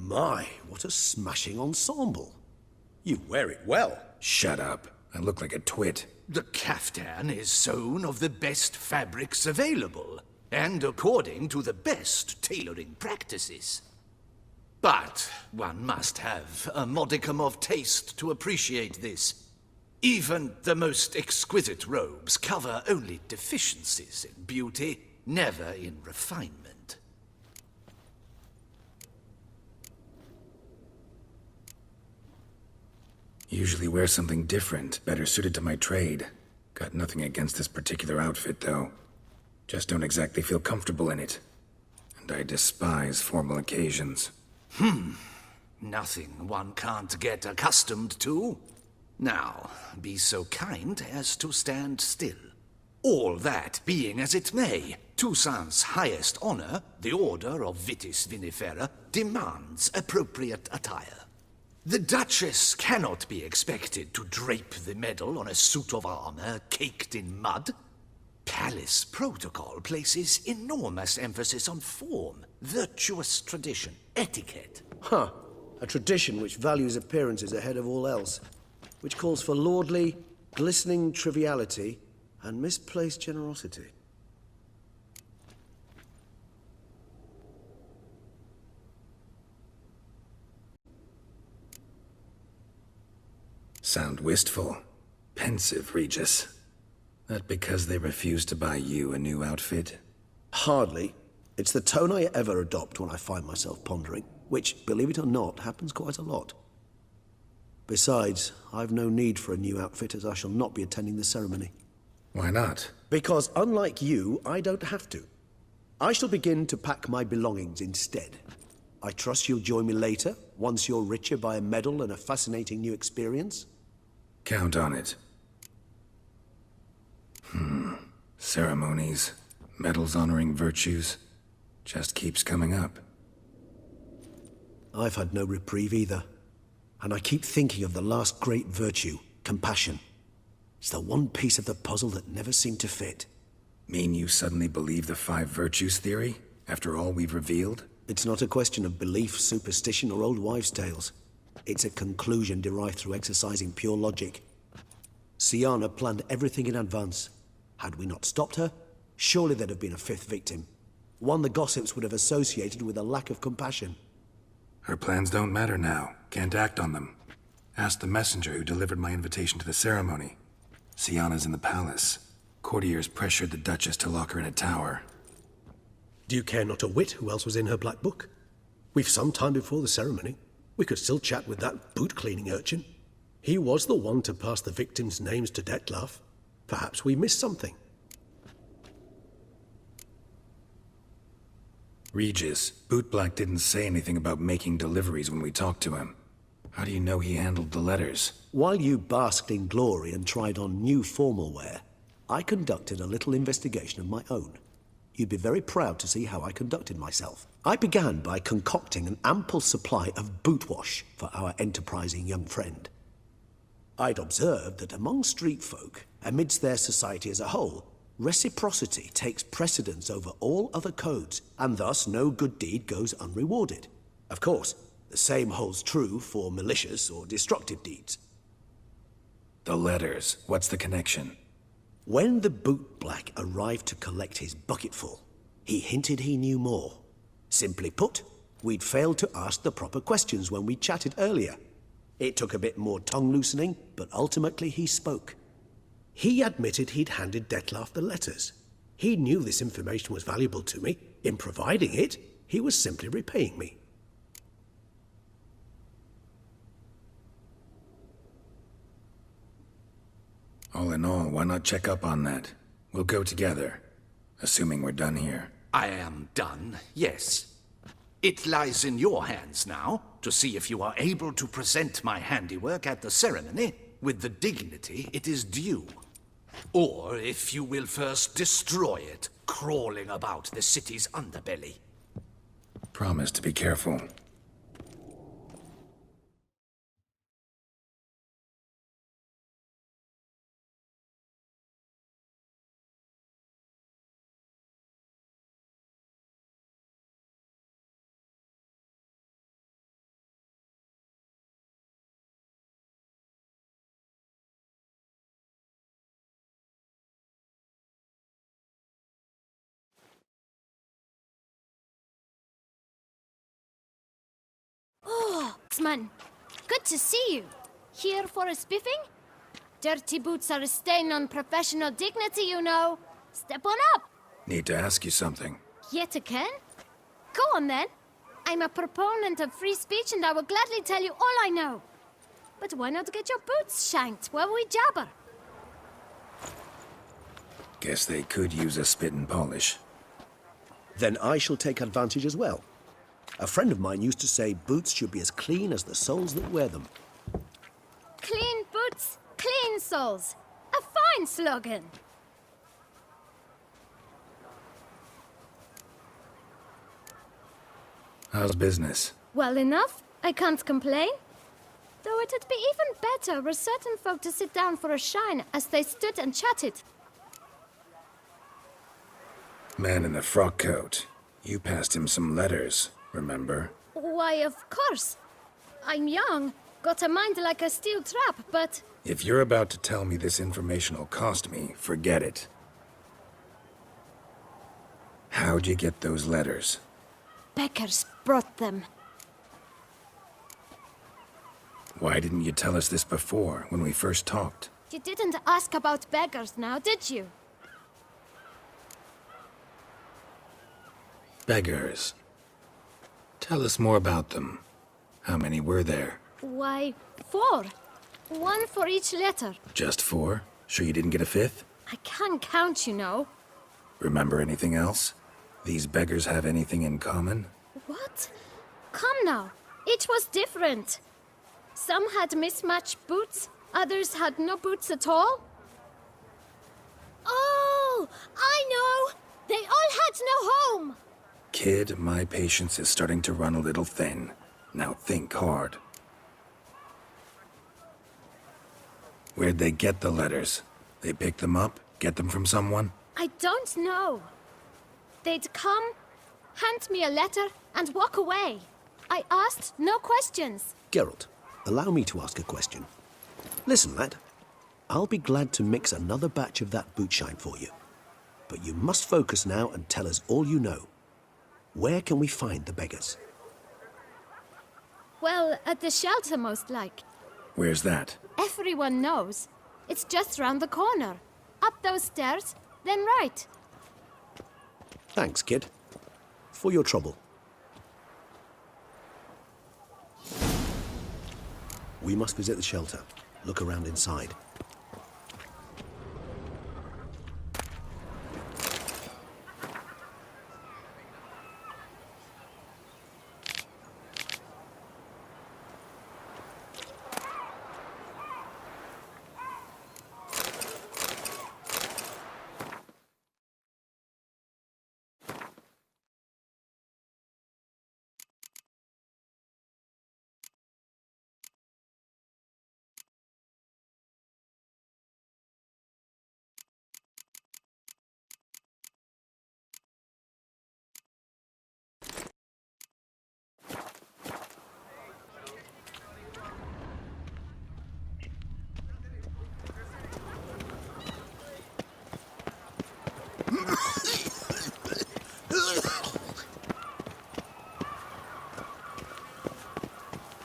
My, what a smashing ensemble. You wear it well. Shut up. I look like a twit. The caftan is sewn of the best fabrics available, and according to the best tailoring practices. But one must have a modicum of taste to appreciate this. Even the most exquisite robes cover only deficiencies in beauty, never in refinement. Usually wear something different, better suited to my trade. Got nothing against this particular outfit, though. Just don't exactly feel comfortable in it. And I despise formal occasions. Nothing one can't get accustomed to. Now, be so kind as to stand still. All that being as it may, Toussaint's highest honor, the Order of Vitis Vinifera, demands appropriate attire. The Duchess cannot be expected to drape the medal on a suit of armor caked in mud. Palace protocol places enormous emphasis on form, virtuous tradition, etiquette. Huh. A tradition which values appearances ahead of all else. Which calls for lordly, glistening triviality and misplaced generosity. Sound wistful. Pensive, Regis. That because they refused to buy you a new outfit? Hardly. It's the tone I ever adopt when I find myself pondering, which, believe it or not, happens quite a lot. Besides, I've no need for a new outfit as I shall not be attending the ceremony. Why not? Because unlike you, I don't have to. I shall begin to pack my belongings instead. I trust you'll join me later, once you're richer by a medal and a fascinating new experience? Count on it. Ceremonies, medals honoring virtues, just keeps coming up. I've had no reprieve either. And I keep thinking of the last great virtue, compassion. It's the one piece of the puzzle that never seemed to fit. Mean you suddenly believe the 5 virtues theory, after all we've revealed? It's not a question of belief, superstition, or old wives' tales. It's a conclusion derived through exercising pure logic. Siana planned everything in advance. Had we not stopped her, surely there'd have been a 5th victim. One the gossips would have associated with a lack of compassion. Her plans don't matter now. Can't act on them. Ask the messenger who delivered my invitation to the ceremony. Siana's in the palace. Courtiers pressured the Duchess to lock her in a tower. Do you care not a whit who else was in her black book? We've some time before the ceremony. We could still chat with that boot-cleaning urchin. He was the one to pass the victims' names to Detlef. Perhaps we missed something. Regis, Bootblack didn't say anything about making deliveries when we talked to him. How do you know he handled the letters? While you basked in glory and tried on new formal wear, I conducted a little investigation of my own. You'd be very proud to see how I conducted myself. I began by concocting an ample supply of boot wash for our enterprising young friend. I'd observed that among street folk, amidst their society as a whole, reciprocity takes precedence over all other codes, and thus no good deed goes unrewarded. Of course, the same holds true for malicious or destructive deeds. The letters. What's the connection? When the bootblack arrived to collect his bucketful, he hinted he knew more. Simply put, we'd failed to ask the proper questions when we chatted earlier. It took a bit more tongue-loosening, but ultimately he spoke. He admitted he'd handed Detlef the letters. He knew this information was valuable to me. In providing it, he was simply repaying me. All in all, why not check up on that? We'll go together, assuming we're done here. I am done, yes. It lies in your hands now to see if you are able to present my handiwork at the ceremony with the dignity it is due. Or if you will first destroy it, crawling about the city's underbelly. Promise to be careful. Man, good to see you. Here for a spiffing? Dirty boots are a stain on professional dignity, you know. Step on up. Need to ask you something. Yet again? Go on then. I'm a proponent of free speech and I will gladly tell you all I know. But why not get your boots shanked while we jabber? Guess they could use a spit and polish. Then I shall take advantage as well. A friend of mine used to say boots should be as clean as the soles that wear them. Clean boots, clean soles. A fine slogan. How's business? Well enough. I can't complain. Though it'd be even better were certain folk to sit down for a shine as they stood and chatted. Man in the frock coat. You passed him some letters, remember? Why, of course. I'm young, got a mind like a steel trap, but... If you're about to tell me this information will cost me, forget it. How'd you get those letters? Beggars brought them. Why didn't you tell us this before, when we first talked? You didn't ask about beggars now, did you? Beggars. Tell us more about them. How many were there? Why, 4. 1 for each letter. Just 4? Sure you didn't get a 5th? I can't count, you know. Remember anything else? These beggars have anything in common? What? Come now. Each was different. Some had mismatched boots, others had no boots at all. Oh, I know! They all had no home! Kid, my patience is starting to run a little thin. Now think hard. Where'd they get the letters? They pick them up? Get them from someone? I don't know. They'd come, hand me a letter, and walk away. I asked no questions. Geralt, allow me to ask a question. Listen, lad. I'll be glad to mix another batch of that boot shine for you. But you must focus now and tell us all you know. Where can we find the beggars? Well, at the shelter, most like. Where's that? Everyone knows. It's just round the corner. Up those stairs, then right. Thanks, kid. For your trouble. We must visit the shelter. Look around inside.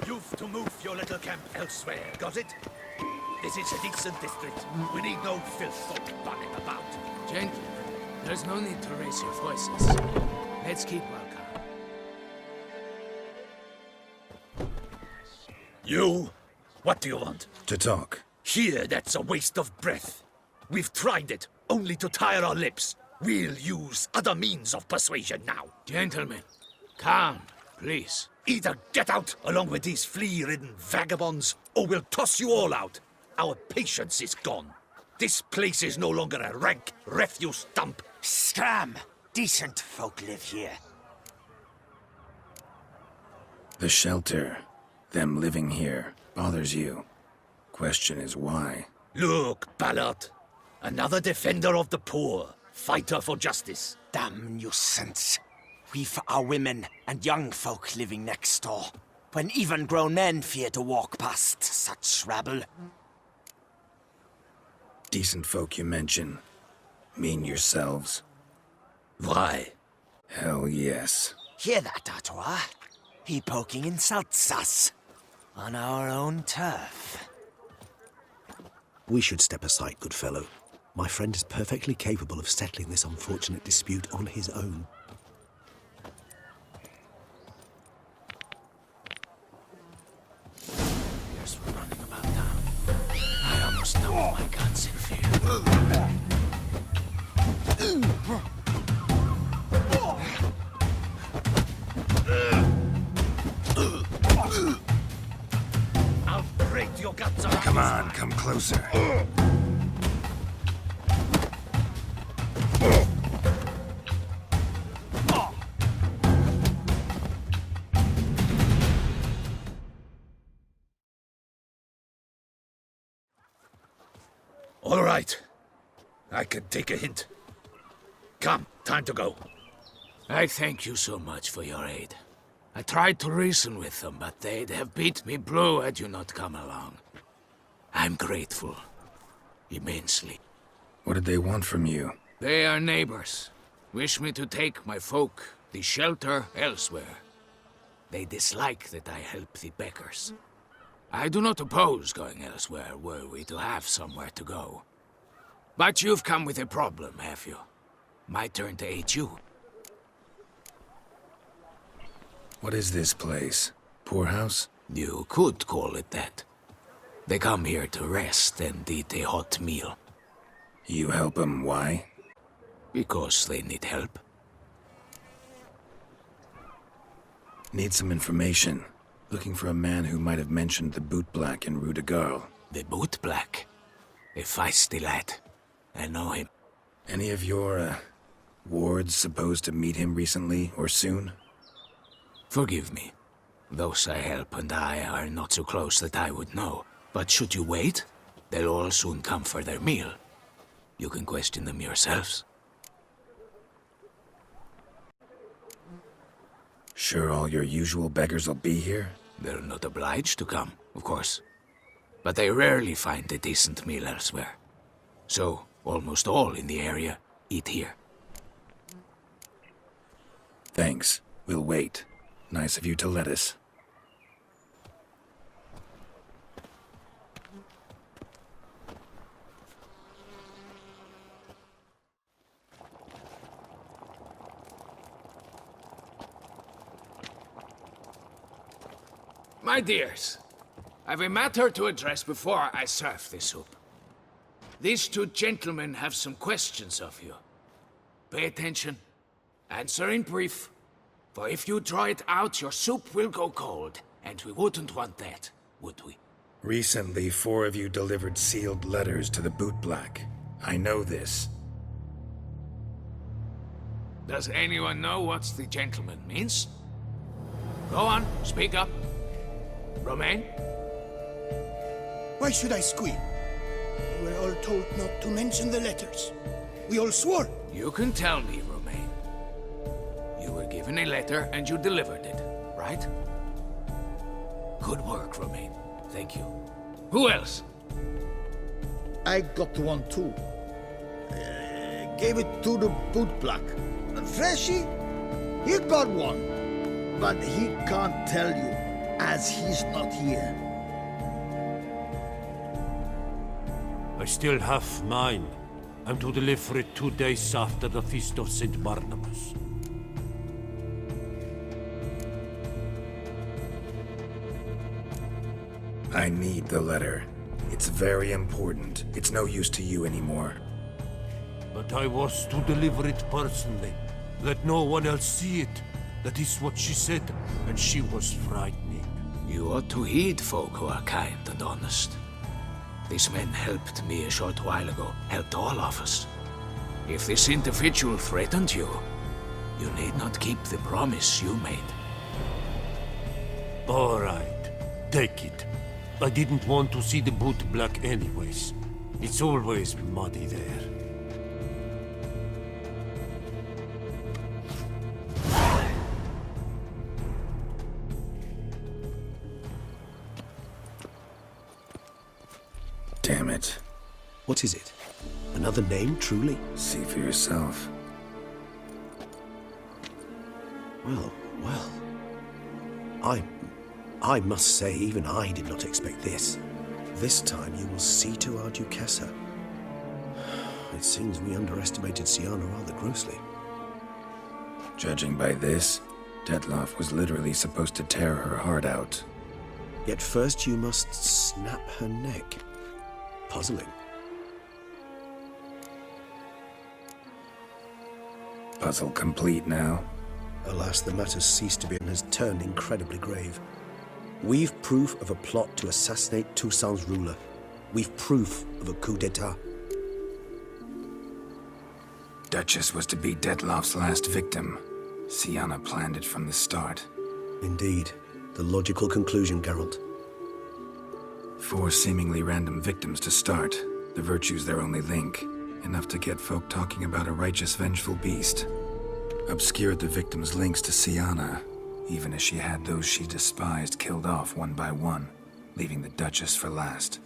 You've to move your little camp elsewhere, got it? This is a decent district. We need no filth folk bugging about. Gentlemen, there's no need to raise your voices. Let's keep our calm. You? What do you want? To talk. Here, that's a waste of breath. We've tried it, only to tire our lips. We'll use other means of persuasion now. Gentlemen, calm, please. Either get out along with these flea-ridden vagabonds, or we'll toss you all out. Our patience is gone. This place is no longer a rank refuse dump. Scram! Decent folk live here. The shelter, them living here, bothers you. Question is why? Look, Ballard. Another defender of the poor. Fighter for justice. Damn nuisance. We've our women and young folk living next door, when even grown men fear to walk past such rabble. Decent folk you mention. Mean yourselves? Why? Hell yes. Hear that, Artois? He poking insults us. On our own turf. We should step aside, good fellow. My friend is perfectly capable of settling this unfortunate dispute on his own. Yes, we're running about town. I almost know my guns in fear. I'll break your guts out. Come on, come closer. All right. I can take a hint. Come, time to go. I thank you so much for your aid. I tried to reason with them, but they'd have beat me blue had you not come along. I'm grateful. Immensely. What did they want from you? They are neighbors. Wish me to take my folk, the shelter, elsewhere. They dislike that I help the beggars. I do not oppose going elsewhere, were we to have somewhere to go. But you've come with a problem, have you? My turn to aid you. What is this place? Poorhouse? You could call it that. They come here to rest and eat a hot meal. You help them, why? Because they need help. Need some information. Looking for a man who might have mentioned the boot black in Rue de Garl. The boot black. A feisty lad. I know him. Any of your, wards supposed to meet him recently or soon? Forgive me. Those I help and I are not so close that I would know. But should you wait, they'll all soon come for their meal. You can question them yourselves. Sure all your usual beggars will be here? They're not obliged to come, of course. But they rarely find a decent meal elsewhere. So, almost all in the area eat here. Thanks. We'll wait. Nice of you to let us. My dears, I've a matter to address before I serve the soup. These two gentlemen have some questions of you. Pay attention. Answer in brief. For if you draw it out, your soup will go cold. And we wouldn't want that, would we? Recently, 4 of you delivered sealed letters to the boot black. I know this. Does anyone know what the gentleman means? Go on, speak up. Romain? Why should I squeal? We were all told not to mention the letters. We all swore. You can tell me, Romain. You were given a letter and you delivered it, right? Good work, Romain. Thank you. Who else? I got one too. Gave it to the boot black. And Freshy, he got one. But he can't tell you, as he's not here. I still have mine. I'm to deliver it 2 days after the Feast of St. Barnabas. I need the letter. It's very important. It's no use to you anymore. But I was to deliver it personally. Let no one else see it. That is what she said, and she was frightening. You ought to heed folk who are kind and honest. These men helped me a short while ago, helped all of us. If this individual threatened you, you need not keep the promise you made. All right, take it. I didn't want to see the boot black anyways. It's always muddy there. Damn it. What is it? Another name, truly? See for yourself. Well. I must say, even I did not expect this. This time you will see to our Duchessa. It seems we underestimated Sienna rather grossly. Judging by this, Detloff was literally supposed to tear her heart out. Yet first you must snap her neck. Puzzling. Puzzle complete now. Alas, the matter ceased to be and has turned incredibly grave. We've proof of a plot to assassinate Toussaint's ruler. We've proof of a coup d'etat. Duchess was to be Detloff's last victim. Sienna planned it from the start. Indeed. The logical conclusion, Geralt. 4 seemingly random victims to start. The virtue's their only link. Enough to get folk talking about a righteous, vengeful beast. Obscured the victims' links to Sienna, even as she had those she despised killed off one by one, leaving the Duchess for last.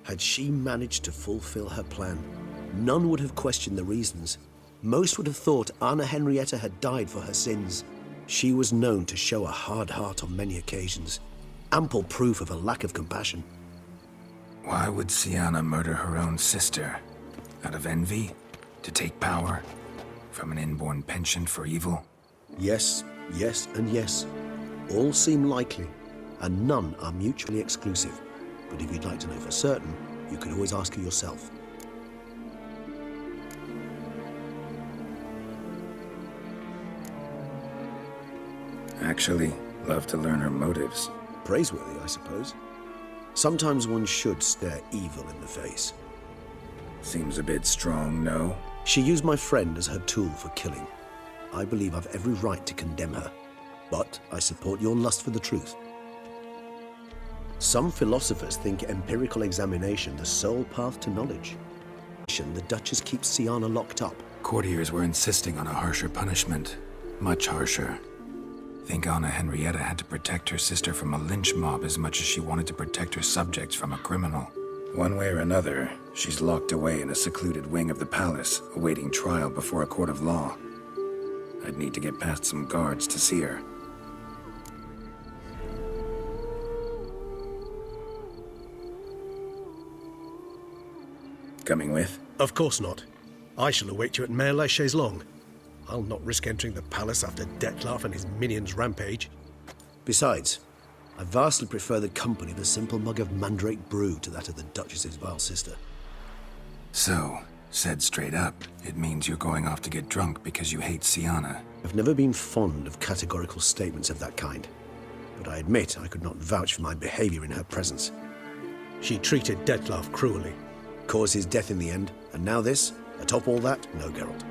Had she managed to fulfill her plan, none would have questioned the reasons. Most would have thought Anna Henrietta had died for her sins. She was known to show a hard heart on many occasions. Ample proof of a lack of compassion. Why would Sienna murder her own sister? Out of envy? To take power? From an inborn penchant for evil? Yes, yes, and yes. All seem likely, and none are mutually exclusive. But if you'd like to know for certain, you can always ask her yourself. Actually, love to learn her motives. Praiseworthy, I suppose. Sometimes one should stare evil in the face. Seems a bit strong, no? She used my friend as her tool for killing. I believe I've every right to condemn her. But I support your lust for the truth. Some philosophers think empirical examination the sole path to knowledge. The Duchess keeps Sienna locked up. Courtiers were insisting on a harsher punishment. Much harsher. Think Anna Henrietta had to protect her sister from a lynch mob as much as she wanted to protect her subjects from a criminal. One way or another, she's locked away in a secluded wing of the palace, awaiting trial before a court of law. I'd need to get past some guards to see her. Coming with? Of course not. I shall await you at Mare la Chaise-Longue. I'll not risk entering the palace after Detloff and his minions rampage. Besides, I vastly prefer the company of a simple mug of mandrake brew to that of the Duchess's vile sister. So, said straight up, it means you're going off to get drunk because you hate Sienna. I've never been fond of categorical statements of that kind, but I admit I could not vouch for my behavior in her presence. She treated Detloff cruelly. Caused his death in the end, and now this? Atop all that? No, Geralt.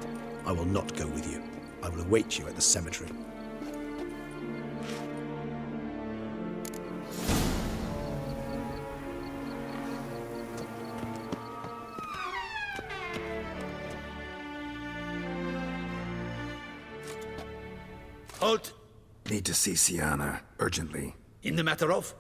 I will not go with you. I will await you at the cemetery. Halt! Need to see Sienna, urgently. In the matter of?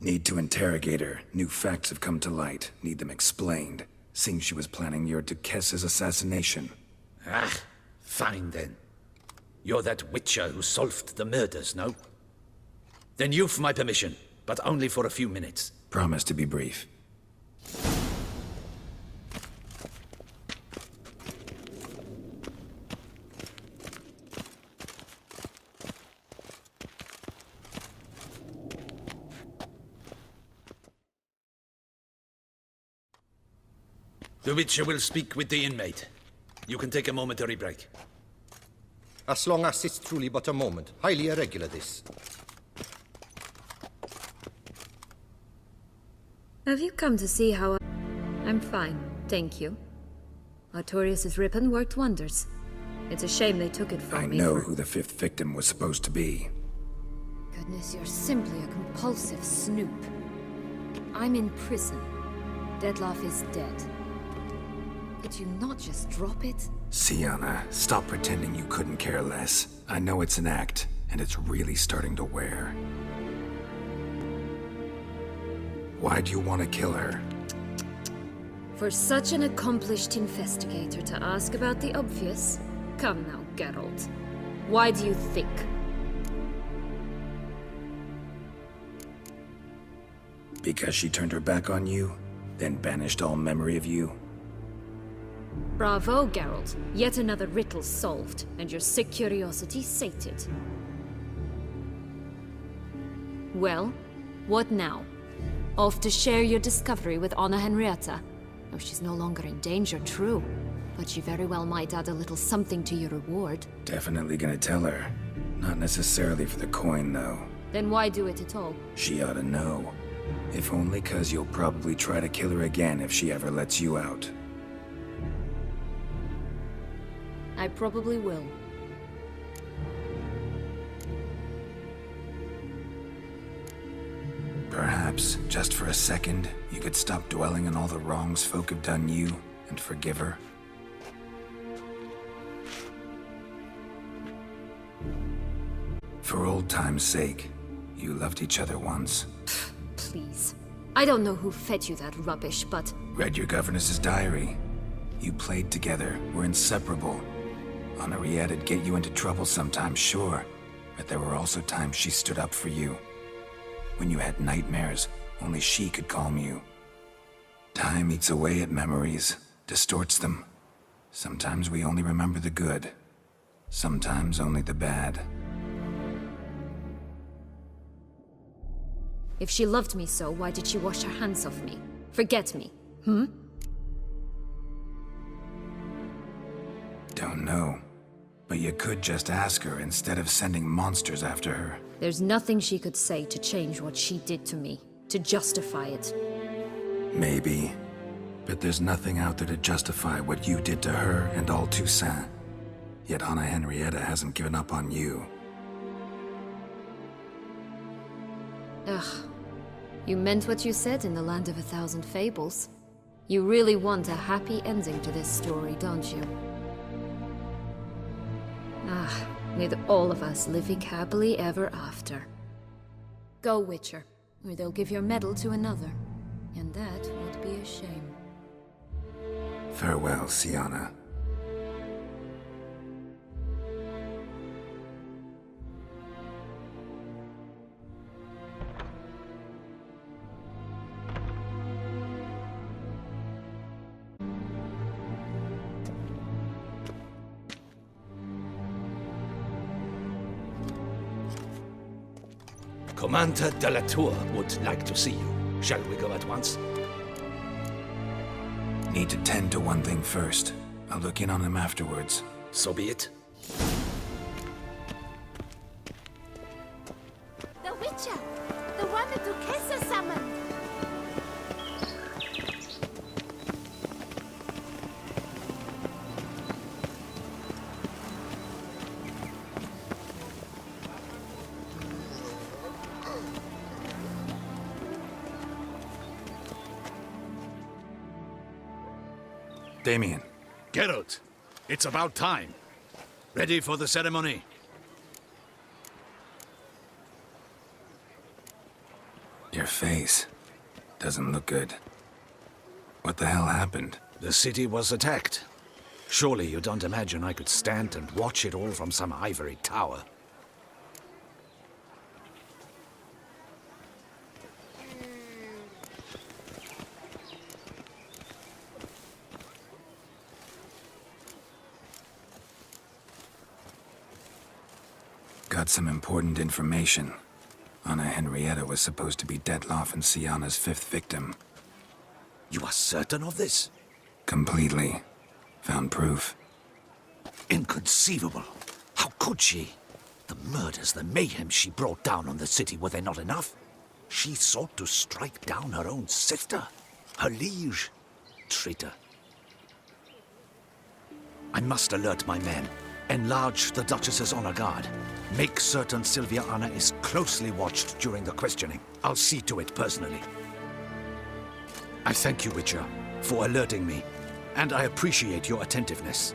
Need to interrogate her. New facts have come to light. Need them explained. Seems she was planning your Duchess's assassination. Ah, fine then. You're that witcher who solved the murders, no? Then you've my permission, but only for a few minutes. Promise to be brief. The Witcher will speak with the inmate. You can take a momentary break. As long as it's truly but a moment. Highly irregular, this. Have you come to see how I'm fine, thank you. Artorius' ribbon worked wonders. It's a shame they took it from me. I know who the 5th victim was supposed to be. Goodness, you're simply a compulsive snoop. I'm in prison. Detloff is dead. Could you not just drop it? Sienna, stop pretending you couldn't care less. I know it's an act, and it's really starting to wear. Why do you want to kill her? For such an accomplished investigator to ask about the obvious? Come now, Geralt. Why do you think? Because she turned her back on you, then banished all memory of you? Bravo, Geralt. Yet another riddle solved, and your sick curiosity sated. Well, what now? Off to share your discovery with Anna Henrietta? Oh, she's no longer in danger, true. But she very well might add a little something to your reward. Definitely gonna tell her. Not necessarily for the coin, though. Then why do it at all? She ought to know. If only 'cause you'll probably try to kill her again if she ever lets you out. I probably will. Perhaps, just for a second, you could stop dwelling on all the wrongs folk have done you and forgive her. For old time's sake, you loved each other once. Please. I don't know who fed you that rubbish, but... Read your governess's diary. You played together, were inseparable. Henriette'd get you into trouble sometimes, sure, but there were also times she stood up for you. When you had nightmares, only she could calm you. Time eats away at memories, distorts them. Sometimes we only remember the good, sometimes only the bad. If she loved me so, why did she wash her hands off me? Forget me, hmm? Don't know. But you could just ask her instead of sending monsters after her. There's nothing she could say to change what she did to me, to justify it. Maybe. But there's nothing out there to justify what you did to her and all Toussaint. Yet Anna Henrietta hasn't given up on you. Ugh. You meant what you said in the Land of a Thousand Fables. You really want a happy ending to this story, don't you? Ah, with all of us living happily ever after. Go, Witcher, or they'll give your medal to another. And that would be a shame. Farewell, Sienna. Commander de la Tour would like to see you. Shall we go at once? Need to tend to one thing first. I'll look in on him afterwards. So be it. The Witcher! The one that Duquesa summoned! Damien. Geralt, it's about time. Ready for the ceremony? Your face doesn't look good. What the hell happened? The city was attacked. Surely you don't imagine I could stand and watch it all from some ivory tower. Got some important information. Anna Henrietta was supposed to be Detloff and Sienna's fifth victim. You are certain of this? Completely. Found proof. Inconceivable. How could she? The murders, the mayhem she brought down on the city, were they not enough? She sought to strike down her own sister, her liege. Traitor. I must alert my men. Enlarge the Duchess's honor guard. Make certain Sylvia Anna is closely watched during the questioning. I'll see to it personally. I thank you, Witcher, for alerting me, and I appreciate your attentiveness.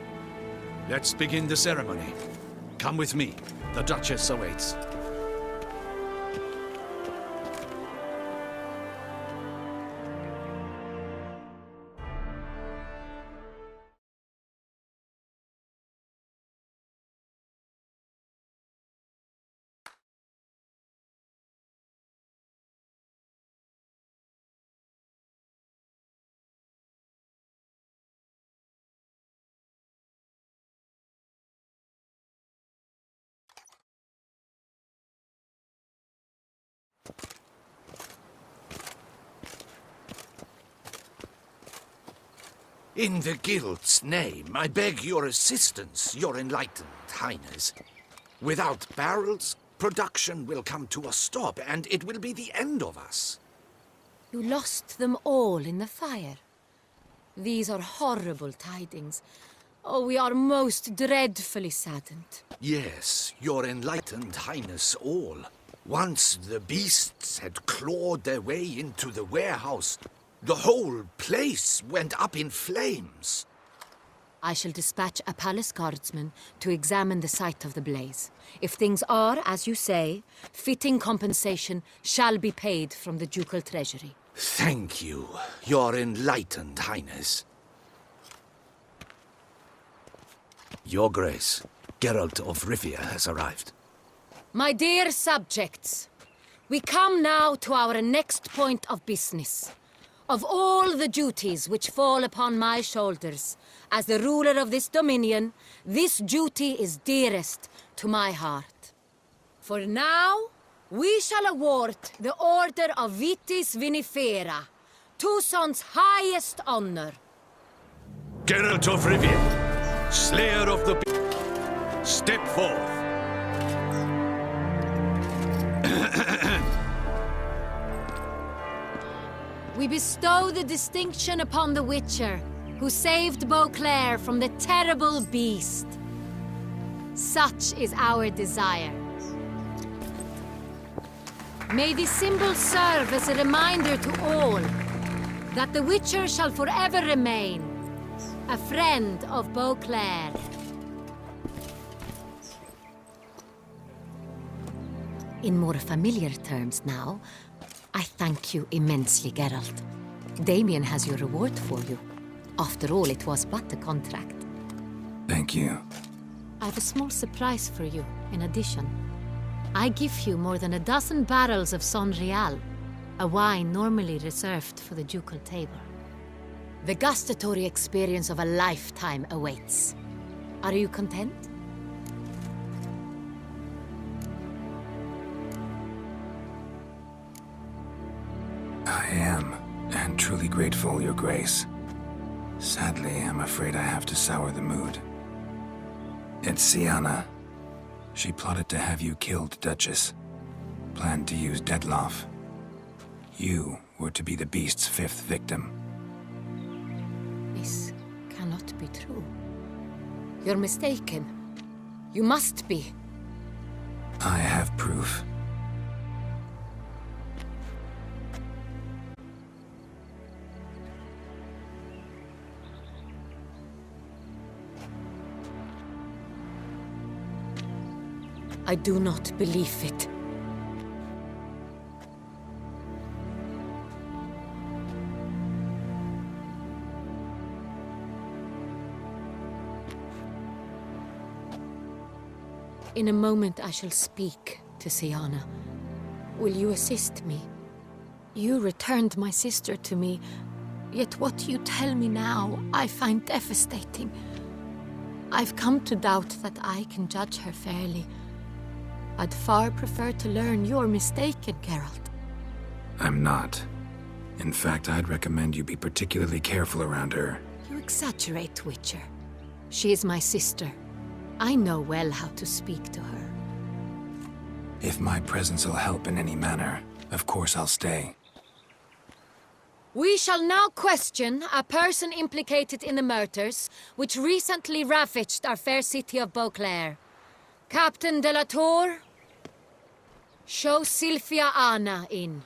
Let's begin the ceremony. Come with me. The Duchess awaits. In the Guild's name, I beg your assistance, your enlightened highness. Without barrels, production will come to a stop, and it will be the end of us. You lost them all in the fire. These are horrible tidings. Oh, we are most dreadfully saddened. Yes, your enlightened highness all. Once the beasts had clawed their way into the warehouse, the whole place went up in flames. I shall dispatch a palace guardsman to examine the site of the blaze. If things are, as you say, fitting compensation shall be paid from the ducal treasury. Thank you, your enlightened highness. Your Grace, Geralt of Rivia has arrived. My dear subjects, we come now to our next point of business. Of all the duties which fall upon my shoulders, as the ruler of this dominion, this duty is dearest to my heart. For now, we shall award the Order of Vitis Vinifera, Tucson's highest honor. Geralt of Rivia, Slayer of the step forth. We bestow the distinction upon the Witcher, who saved Beauclair from the terrible beast. Such is our desire. May this symbol serve as a reminder to all that the Witcher shall forever remain a friend of Beauclair. In more familiar terms now, I thank you immensely, Geralt. Damien has your reward for you. After all, it was but a contract. Thank you. I have a small surprise for you, in addition. I give you more than a dozen barrels of Son Real, a wine normally reserved for the ducal table. The gustatory experience of a lifetime awaits. Are you content? I am, and truly grateful, Your Grace. Sadly, I'm afraid I have to sour the mood. It's Syanna. She plotted to have you killed, Duchess. Planned to use Detloff. You were to be the beast's 5th victim. This cannot be true. You're mistaken. You must be. I have proof. I do not believe it. In a moment I shall speak to Syanna. Will you assist me? You returned my sister to me, yet what you tell me now I find devastating. I've come to doubt that I can judge her fairly. I'd far prefer to learn you're mistaken, Geralt. I'm not. In fact, I'd recommend you be particularly careful around her. You exaggerate, Witcher. She is my sister. I know well how to speak to her. If my presence will help in any manner, of course I'll stay. We shall now question a person implicated in the murders which recently ravaged our fair city of Beauclair. Captain de la Tour, show Sylvia Anna in.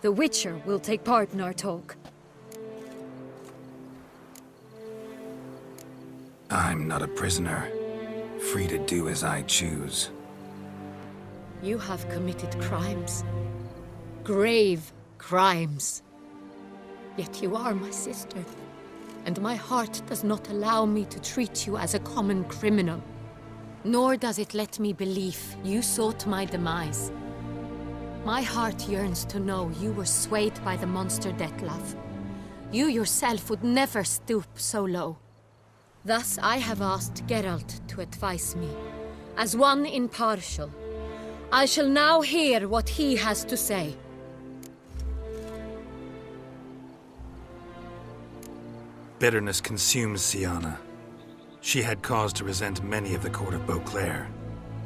The Witcher will take part in our talk. I'm not a prisoner, free to do as I choose. You have committed crimes. Grave crimes. Yet you are my sister, and my heart does not allow me to treat you as a common criminal. Nor does it let me believe you sought my demise. My heart yearns to know you were swayed by the monster Dettlaff. You yourself would never stoop so low. Thus I have asked Geralt to advise me, as one impartial. I shall now hear what he has to say. Bitterness consumes Siana. She had cause to resent many of the court of Beauclair.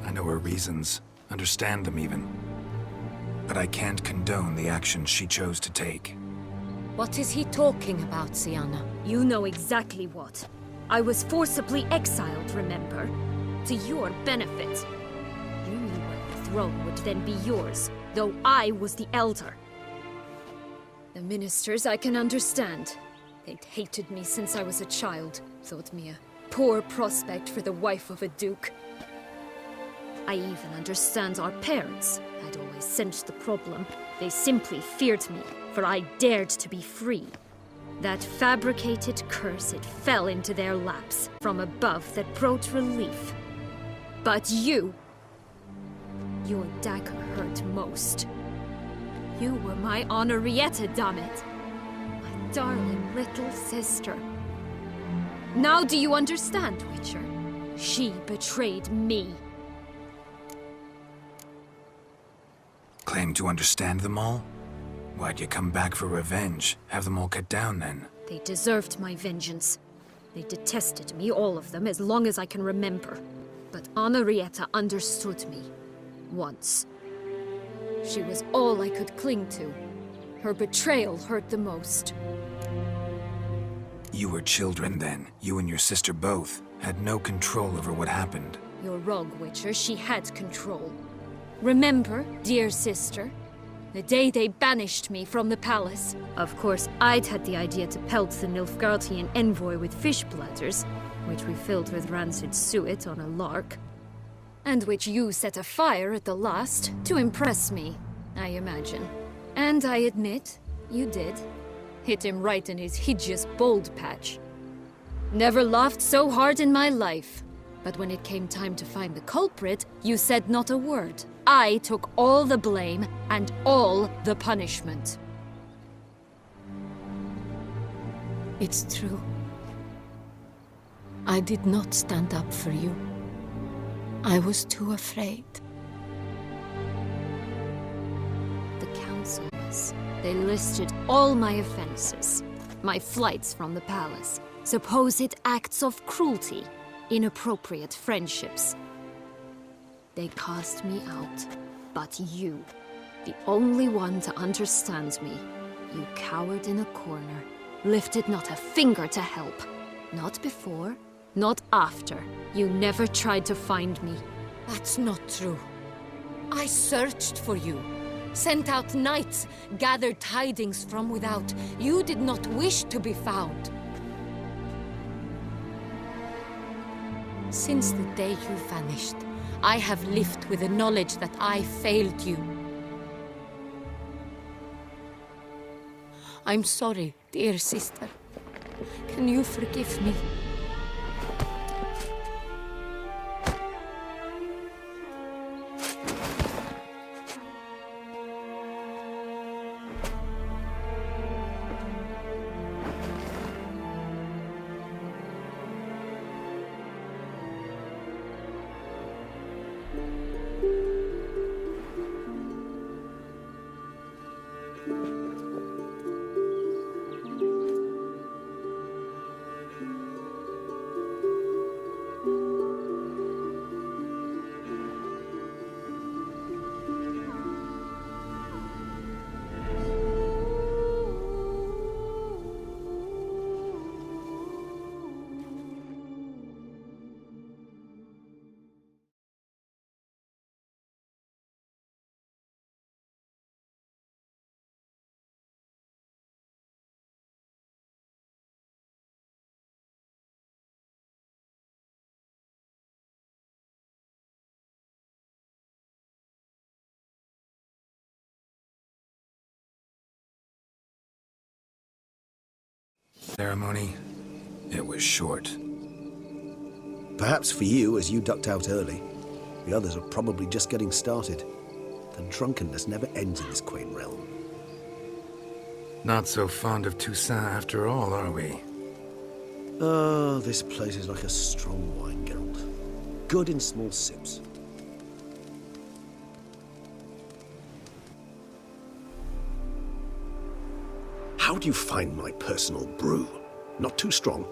I know her reasons, understand them even. But I can't condone the actions she chose to take. What is he talking about, Siana? You know exactly what. I was forcibly exiled, remember? To your benefit. You knew where the throne would then be yours, though I was the elder. The ministers I can understand. They'd hated me since I was a child, thought me a poor prospect for the wife of a duke. I even understand our parents. I'd always sensed the problem. They simply feared me, for I dared to be free. That fabricated curse, it fell into their laps from above that brought relief. But you... your dagger hurt most. You were my Honorrietta, dammit. My darling little sister. Now do you understand, Witcher? She betrayed me. Claim to understand them all? Why'd you come back for revenge? Have them all cut down, then? They deserved my vengeance. They detested me, all of them, as long as I can remember. But Honorrietta understood me. Once. She was all I could cling to. Her betrayal hurt the most. You were children then. You and your sister both had no control over what happened. You're wrong, Witcher. She had control. Remember, dear sister? The day they banished me from the palace. Of course, I'd had the idea to pelt the Nilfgaardian envoy with fish bladders, which we filled with rancid suet on a lark. And which you set afire at the last, to impress me, I imagine. And I admit, you did. Hit him right in his hideous bald patch. Never laughed so hard in my life. But when it came time to find the culprit, you said not a word. I took all the blame and all the punishment. It's true. I did not stand up for you. I was too afraid. The council was. They listed all my offenses. My flights from the palace. Supposed acts of cruelty. Inappropriate friendships. They cast me out. But you, the only one to understand me, you cowered in a corner, lifted not a finger to help. Not before, not after. You never tried to find me. That's not true. I searched for you, sent out knights, gathered tidings from without. You did not wish to be found. Since the day you vanished, I have lived with the knowledge that I failed you. I'm sorry, dear sister. Can you forgive me? Ceremony? It was short. Perhaps for you, as you ducked out early. The others are probably just getting started. The drunkenness never ends in this quaint realm. Not so fond of Toussaint after all, are we? Oh, this place is like a strong wine, Geralt. Good in small sips. How do you find my personal brew? Not too strong?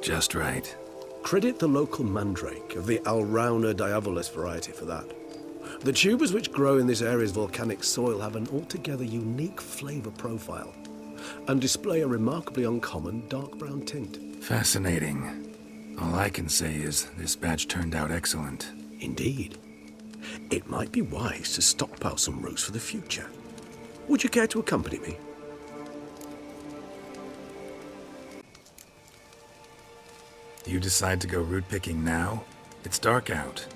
Just right. Credit the local mandrake of the Alrauna diavolus variety for that. The tubers which grow in this area's volcanic soil have an altogether unique flavor profile and display a remarkably uncommon dark brown tint. Fascinating. All I can say is this batch turned out excellent. Indeed. It might be wise to stockpile some roots for the future. Would you care to accompany me? You decide to go root picking now? It's dark out.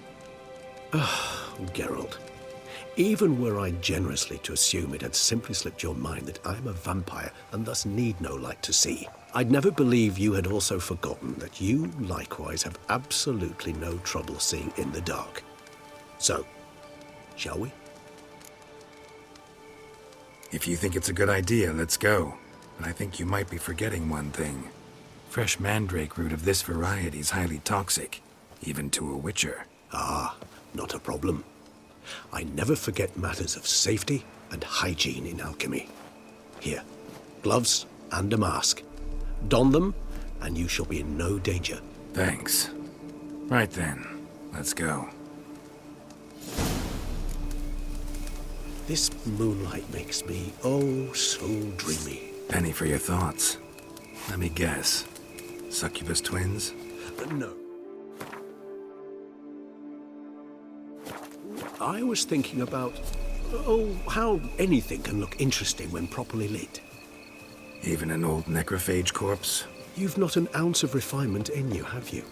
Geralt, even were I generously to assume it had simply slipped your mind that I am a vampire and thus need no light to see, I'd never believe you had also forgotten that you likewise have absolutely no trouble seeing in the dark. So, shall we? If you think it's a good idea, let's go. But I think you might be forgetting one thing. Fresh mandrake root of this variety is highly toxic, even to a witcher. Ah, not a problem. I never forget matters of safety and hygiene in alchemy. Here, gloves and a mask. Don them, and you shall be in no danger. Thanks. Right then, let's go. This moonlight makes me, oh, so dreamy. Penny for your thoughts. Let me guess. Succubus twins? No. I was thinking about, how anything can look interesting when properly lit. Even an old necrophage corpse? You've not an ounce of refinement in you, have you?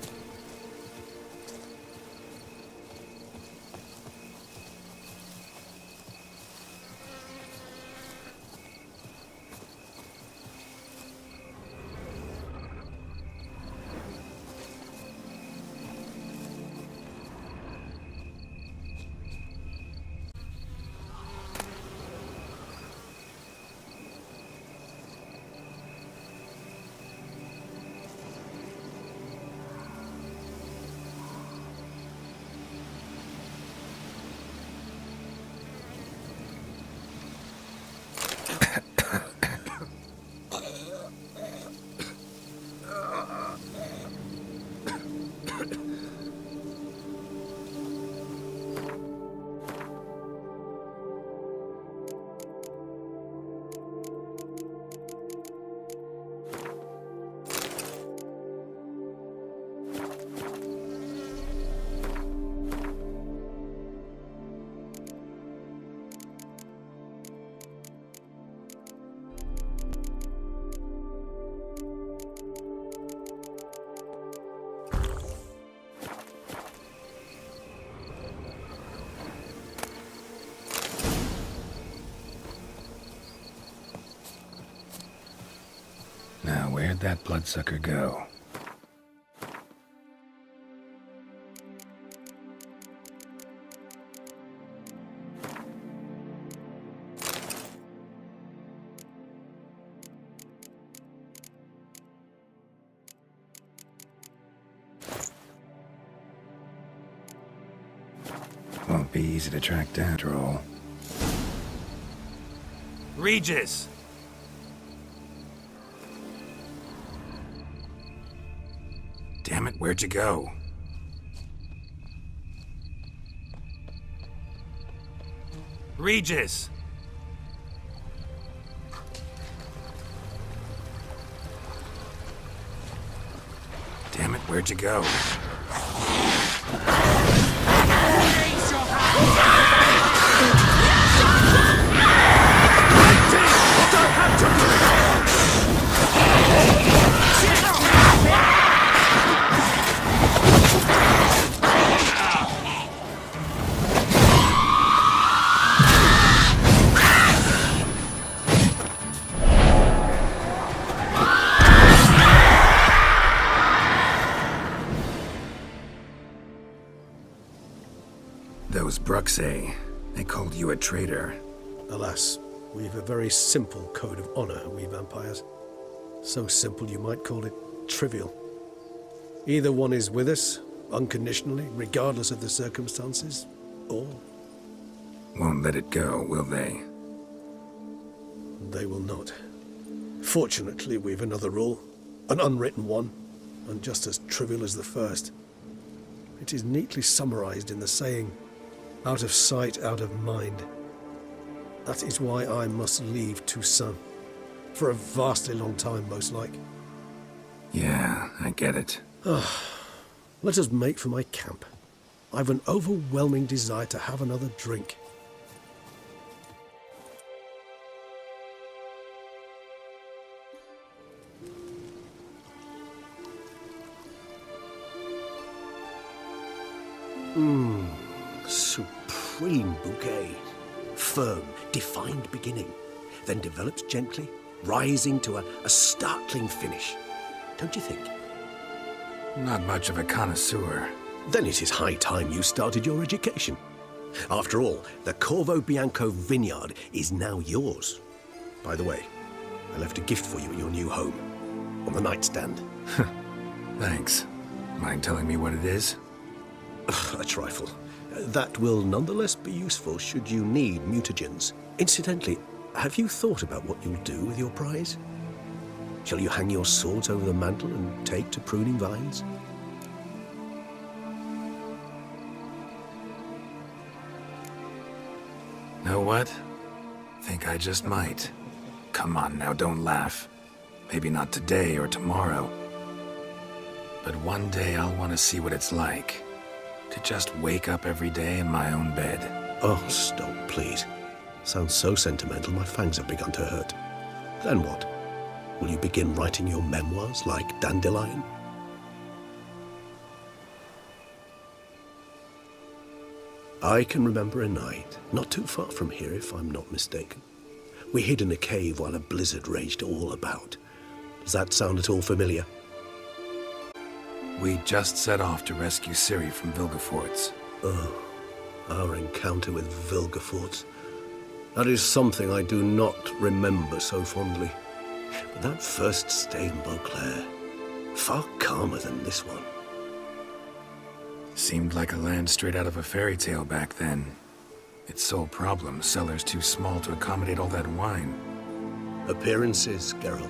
Now, where'd that bloodsucker go? Won't be easy to track down after all. Regis! Damn it, where'd you go? Regis! Damn it, where'd you go? Bruxay. They called you a traitor. Alas, we've a very simple code of honor, we vampires. So simple you might call it trivial. Either one is with us, unconditionally, regardless of the circumstances, or... Won't let it go, will they? They will not. Fortunately, we've another rule, an unwritten one, and just as trivial as the first. It is neatly summarized in the saying, out of sight, out of mind. That is why I must leave Toussaint. For a vastly long time, most like. Yeah, I get it. Let us make for my camp. I've an overwhelming desire to have another drink. Supreme bouquet. Firm, defined beginning, then develops gently, rising to a startling finish. Don't you think? Not much of a connoisseur. Then it is high time you started your education. After all, the Corvo Bianco vineyard is now yours. By the way, I left a gift for you in your new home, on the nightstand. Thanks. Mind telling me what it is? A trifle. That will nonetheless be useful should you need mutagens. Incidentally, have you thought about what you'll do with your prize? Shall you hang your swords over the mantle and take to pruning vines? Know what? Think I just might. Come on now, don't laugh. Maybe not today or tomorrow. But one day I'll want to see what it's like. To just wake up every day in my own bed. Oh, stop, please. Sounds so sentimental, my fangs have begun to hurt. Then what? Will you begin writing your memoirs like Dandelion? I can remember a night, not too far from here if I'm not mistaken. We hid in a cave while a blizzard raged all about. Does that sound at all familiar? We just set off to rescue Ciri from Vilgefortz. Oh, our encounter with Vilgefortz. That is something I do not remember so fondly. But that first stay in Beauclair, far calmer than this one. Seemed like a land straight out of a fairy tale back then. Its sole problem, cellars too small to accommodate all that wine. Appearances, Geralt.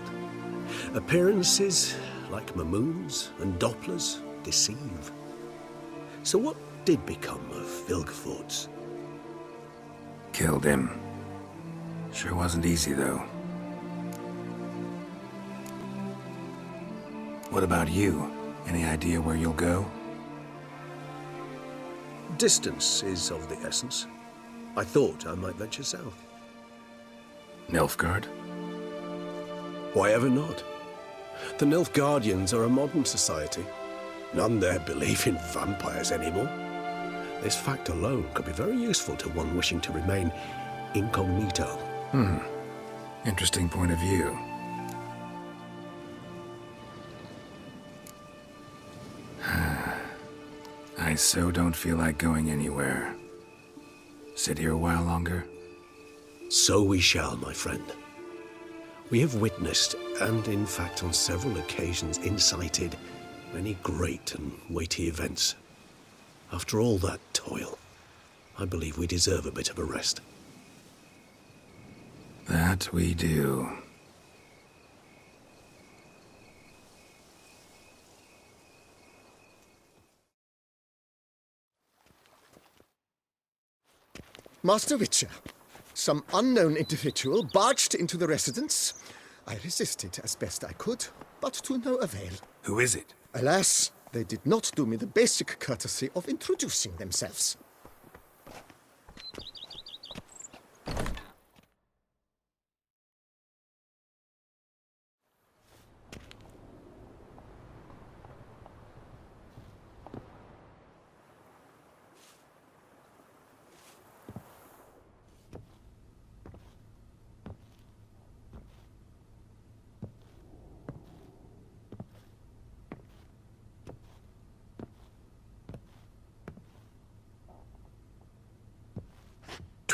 Appearances, like Mamoons and Dopplers, deceive. So what did become of Vilgefortz? Killed him. Sure wasn't easy, though. What about you? Any idea where you'll go? Distance is of the essence. I thought I might venture south. Nilfgaard? Why ever not? The Nilfgaardians are a modern society. None there believe in vampires anymore. This fact alone could be very useful to one wishing to remain incognito. Interesting point of view. I so don't feel like going anywhere. Sit here a while longer? So we shall, my friend. We have witnessed, and in fact on several occasions incited, many great and weighty events. After all that toil, I believe we deserve a bit of a rest. That we do. Master Witcher, some unknown individual barged into the residence. I resisted as best I could, but to no avail. Who is it? Alas, they did not do me the basic courtesy of introducing themselves.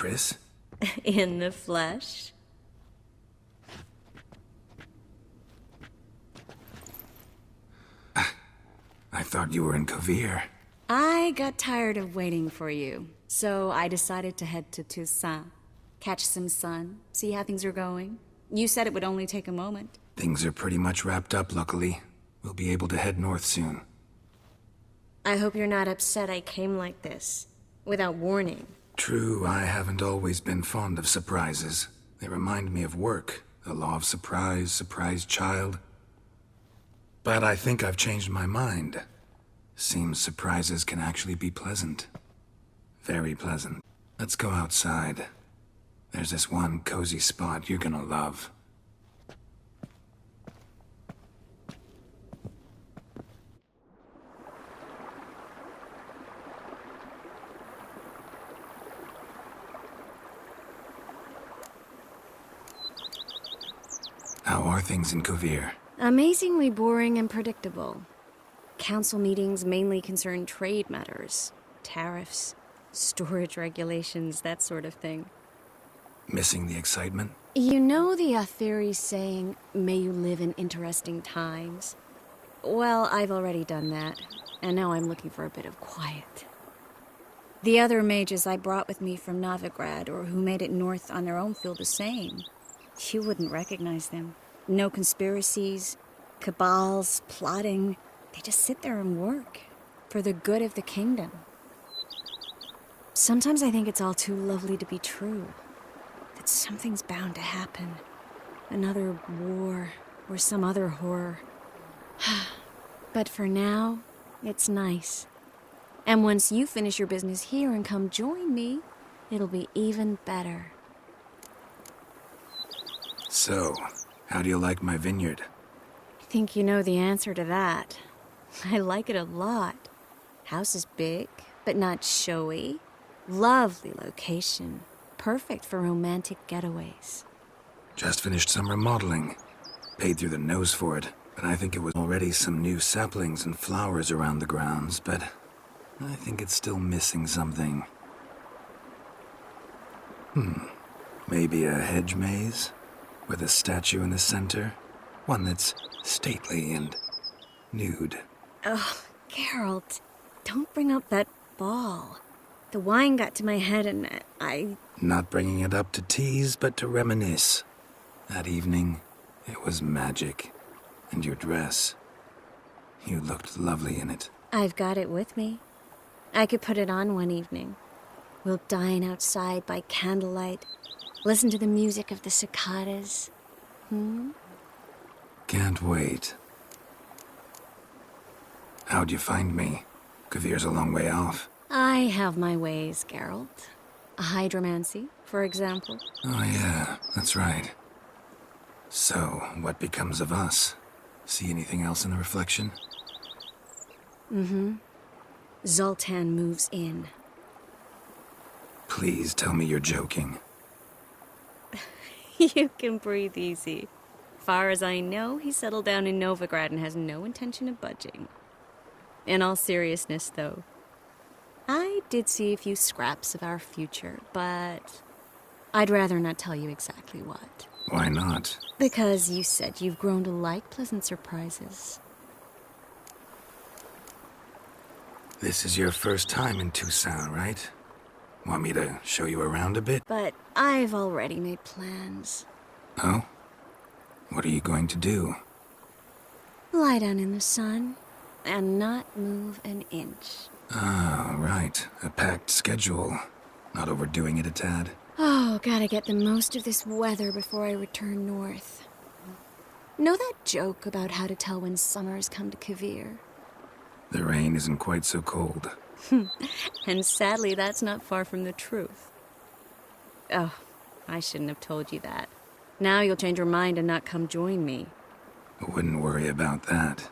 Triss? In the flesh? I thought you were in Kovir. I got tired of waiting for you, so I decided to head to Toussaint. Catch some sun, see how things are going. You said it would only take a moment. Things are pretty much wrapped up, luckily. We'll be able to head north soon. I hope you're not upset I came like this, without warning. True, I haven't always been fond of surprises. They remind me of work, the law of surprise, surprise child. But I think I've changed my mind. Seems surprises can actually be pleasant. Very pleasant. Let's go outside. There's this one cozy spot you're gonna love. How are things in Kovir? Amazingly boring and predictable. Council meetings mainly concern trade matters, tariffs, storage regulations, that sort of thing. Missing the excitement? You know the Aetheri's saying, may you live in interesting times? Well, I've already done that, and now I'm looking for a bit of quiet. The other mages I brought with me from Novigrad, or who made it north on their own, feel the same. You wouldn't recognize them. No conspiracies, cabals, plotting. They just sit there and work, for the good of the kingdom. Sometimes I think it's all too lovely to be true. That something's bound to happen. Another war, or some other horror. But for now, it's nice. And once you finish your business here and come join me, it'll be even better. So, how do you like my vineyard? I think you know the answer to that. I like it a lot. House is big, but not showy. Lovely location. Perfect for romantic getaways. Just finished some remodeling. Paid through the nose for it, but I think it was already some new saplings and flowers around the grounds, but I think it's still missing something. Maybe a hedge maze? With a statue in the center? One that's stately and nude. Oh, Geralt, don't bring up that ball. The wine got to my head and I... Not bringing it up to tease, but to reminisce. That evening, it was magic. And your dress. You looked lovely in it. I've got it with me. I could put it on one evening. We'll dine outside by candlelight. Listen to the music of the cicadas. Can't wait. How'd you find me? Kovir's a long way off. I have my ways, Geralt. Hydromancy, for example. Oh yeah, that's right. So, what becomes of us? See anything else in the reflection? Zoltan moves in. Please tell me you're joking. You can breathe easy. Far as I know, he settled down in Novigrad and has no intention of budging. In all seriousness, though, I did see a few scraps of our future, but I'd rather not tell you exactly what. Why not? Because you said you've grown to like pleasant surprises. This is your first time in Toussaint, right? Want me to show you around a bit? But I've already made plans. Oh? What are you going to do? Lie down in the sun and not move an inch. Ah, right. A packed schedule. Not overdoing it a tad. Oh, gotta get the most of this weather before I return north. Know that joke about how to tell when summer's come to Kovir? The rain isn't quite so cold. And sadly, that's not far from the truth. Oh, I shouldn't have told you that. Now you'll change your mind and not come join me. I wouldn't worry about that.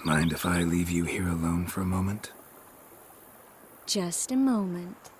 Mind if I leave you here alone for a moment? Just a moment.